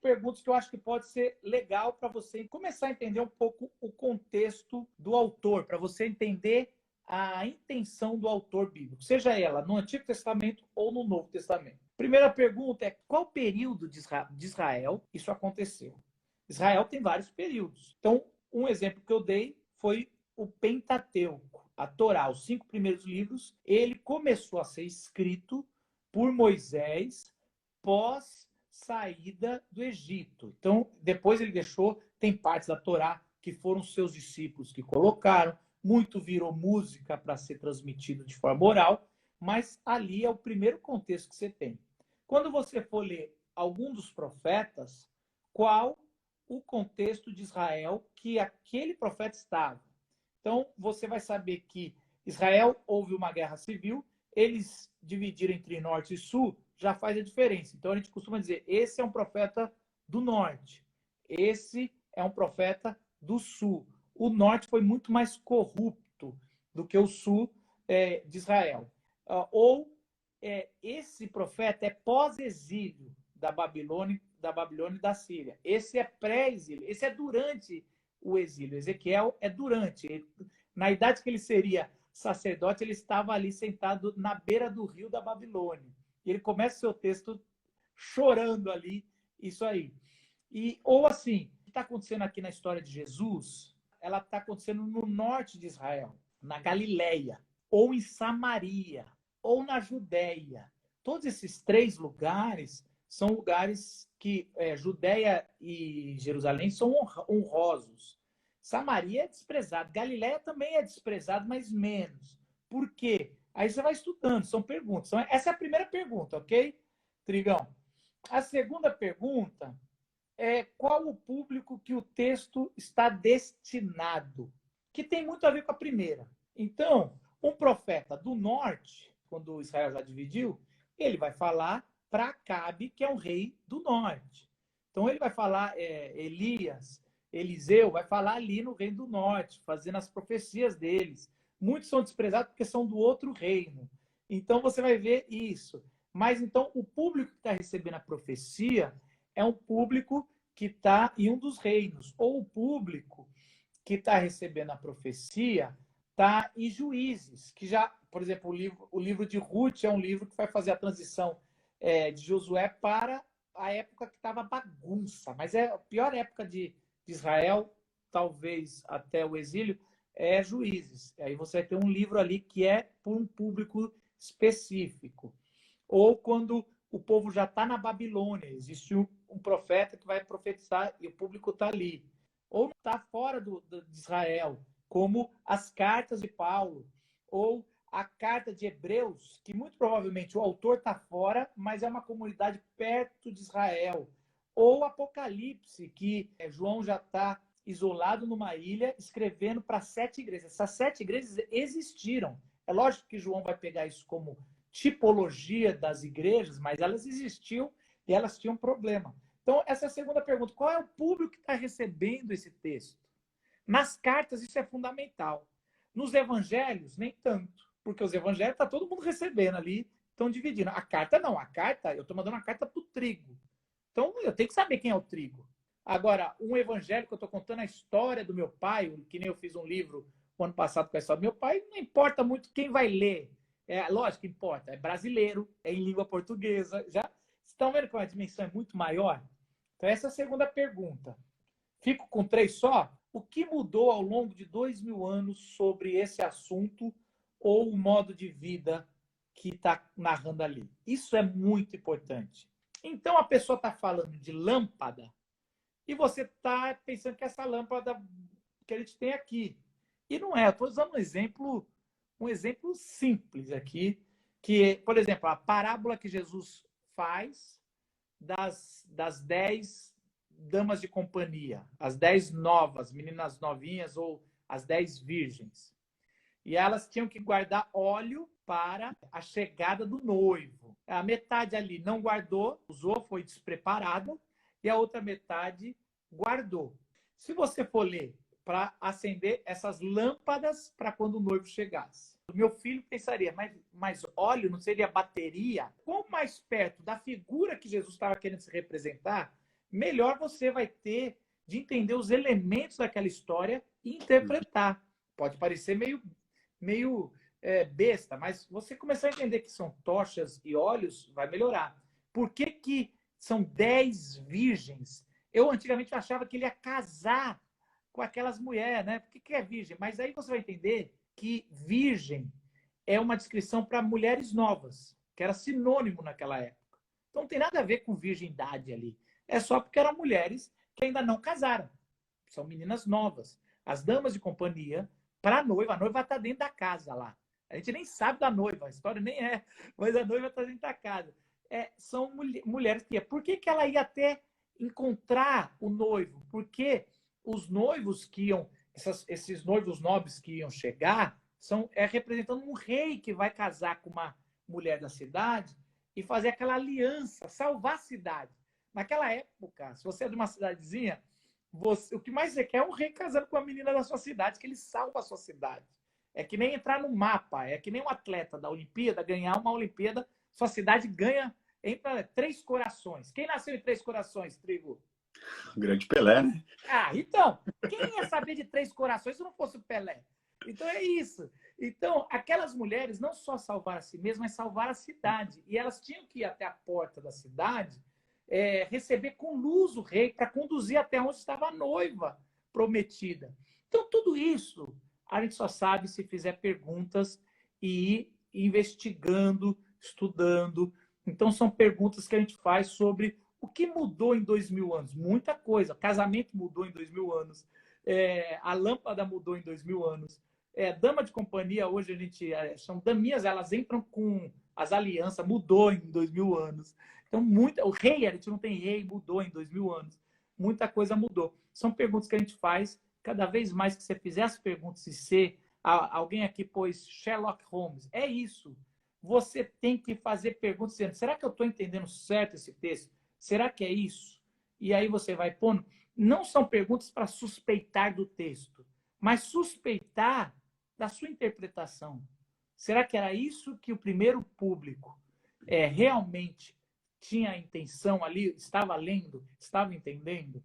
perguntas que eu acho que pode ser legal para você começar a entender um pouco o contexto do autor, para você entender a intenção do autor bíblico, seja ela no Antigo Testamento ou no Novo Testamento. Primeira pergunta é: qual período de Israel isso aconteceu? Israel tem vários períodos. Então, um exemplo que eu dei foi o Pentateuco, a Torá, os 5 primeiros livros. Ele começou a ser escrito por Moisés pós saída do Egito. Então, depois ele deixou, tem partes da Torá que foram seus discípulos que colocaram, muito virou música para ser transmitido de forma oral, mas ali é o primeiro contexto que você tem. Quando você for ler algum dos profetas, qual o contexto de Israel que aquele profeta estava? Então, você vai saber que Israel houve uma guerra civil, eles dividiram entre norte e sul, já faz a diferença. Então, a gente costuma dizer, esse é um profeta do norte, esse é um profeta do sul. O norte foi muito mais corrupto do que o sul de Israel. Esse profeta é pós-exílio da Babilônia e da Síria. Esse é pré-exílio, esse é durante o exílio. Ezequiel é durante. Na idade que ele seria sacerdote, ele estava ali sentado na beira do rio da Babilônia. E ele começa o seu texto chorando ali, isso aí. Ou assim, o que está acontecendo aqui na história de Jesus, ela está acontecendo no norte de Israel, na Galileia, ou em Samaria, ou na Judéia. Todos esses 3 lugares são lugares que Judéia e Jerusalém são honrosos. Samaria é desprezado. Galileia também é desprezado, mas menos. Por quê? Aí você vai estudando, são perguntas. Essa é a primeira pergunta, ok, Trigão? A segunda pergunta é qual o público que o texto está destinado, que tem muito a ver com a primeira. Então, um profeta do norte, quando Israel já dividiu, ele vai falar para Acabe, que é um rei do norte. Então, ele vai falar, Elias, Eliseu, vai falar ali no reino do norte, fazendo as profecias deles. Muitos são desprezados porque são do outro reino. Então, você vai ver isso. Mas, então, o público que está recebendo a profecia é um público que está em um dos reinos. Ou o público que está recebendo a profecia está em Juízes, que já, por exemplo, o livro de Ruth é um livro que vai fazer a transição de Josué para a época que estava bagunça, mas é a pior época de Israel, talvez até o exílio, é Juízes. Aí você vai ter um livro ali que é por um público específico. Ou quando o povo já está na Babilônia, existe um profeta que vai profetizar e o público está ali. Ou está fora de Israel, como as cartas de Paulo, ou a carta de Hebreus, que muito provavelmente o autor está fora, mas é uma comunidade perto de Israel. Ou Apocalipse, que João já está isolado numa ilha, escrevendo para 7 igrejas. Essas 7 igrejas existiram. É lógico que João vai pegar isso como tipologia das igrejas, mas elas existiam e elas tinham problema. Então, essa é a segunda pergunta. Qual é o público que está recebendo esse texto? Nas cartas, isso é fundamental. Nos evangelhos, nem tanto. Porque os evangelhos está todo mundo recebendo ali, estão dividindo. A carta não. A carta, eu estou mandando uma carta para o trigo. Então, eu tenho que saber quem é o trigo. Agora, um evangelho que eu estou contando a história do meu pai, que nem eu fiz um livro o ano passado com a história do meu pai, não importa muito quem vai ler. Lógico que importa. É brasileiro, é em língua portuguesa. Já estão vendo que a dimensão é muito maior? Então, essa é a segunda pergunta. Fico com 3 só? O que mudou ao longo de 2000 anos sobre esse assunto ou o modo de vida que está narrando ali? Isso é muito importante. Então, a pessoa está falando de lâmpada e você está pensando que essa lâmpada que a gente tem aqui. E não é. Eu estou usando um exemplo simples aqui, que, por exemplo, a parábola que Jesus faz das 10 damas de companhia, as 10 novas, meninas novinhas ou as 10 virgens. E elas tinham que guardar óleo para a chegada do noivo. A metade ali não guardou, usou, foi despreparada, e a outra metade guardou. Se você for ler para acender essas lâmpadas para quando o noivo chegasse. O meu filho pensaria, mas óleo não seria bateria? Quanto mais perto da figura que Jesus estava querendo se representar, melhor você vai ter de entender os elementos daquela história e interpretar. Pode parecer meio besta, mas você começar a entender que são tochas e óleos, vai melhorar. Por que são 10 virgens? Eu antigamente achava que ele ia casar com aquelas mulheres, né? Por que é virgem? Mas aí você vai entender que virgem é uma descrição para mulheres novas, que era sinônimo naquela época. Então não tem nada a ver com virgindade ali. É só porque eram mulheres que ainda não casaram. São meninas novas. As damas de companhia, para a noiva está dentro da casa lá. A gente nem sabe da noiva, a história nem é, mas a noiva está dentro da casa. São mulheres que... Por que ela ia até encontrar o noivo? Porque os noivos que iam, esses noivos nobres que iam chegar, representando um rei que vai casar com uma mulher da cidade e fazer aquela aliança, salvar a cidade. Naquela época, se você é de uma cidadezinha, o que mais você quer é um rei casando com a menina da sua cidade, que ele salva a sua cidade. É que nem entrar no mapa, é que nem um atleta da Olimpíada ganhar uma Olimpíada, sua cidade ganha, entra 3 corações. Quem nasceu em 3 corações, Trigo? O grande Pelé, né? Então, quem ia saber de 3 corações se não fosse o Pelé? Então é isso. Então, aquelas mulheres não só salvaram a si mesmas, mas salvaram a cidade. E elas tinham que ir até a porta da cidade, receber com luz o rei para conduzir até onde estava a noiva prometida. Então, tudo isso a gente só sabe se fizer perguntas e ir investigando, estudando. Então, são perguntas que a gente faz sobre o que mudou em 2000 anos. Muita coisa. Casamento mudou em 2000 anos. A lâmpada mudou em 2000 anos. Dama de companhia, hoje a gente são daminhas, elas entram com as alianças, mudou em 2000 anos. Então, o rei, a gente não tem rei, mudou em 2000 anos. Muita coisa mudou. São perguntas que a gente faz. Cada vez mais que você fizer as perguntas e ser... Alguém aqui pôs Sherlock Holmes. É isso. Você tem que fazer perguntas dizendo, será que eu estou entendendo certo esse texto? Será que é isso? E aí você vai pondo... Não são perguntas para suspeitar do texto, mas suspeitar da sua interpretação. Será que era isso que o primeiro público realmente tinha a intenção ali, estava lendo, estava entendendo?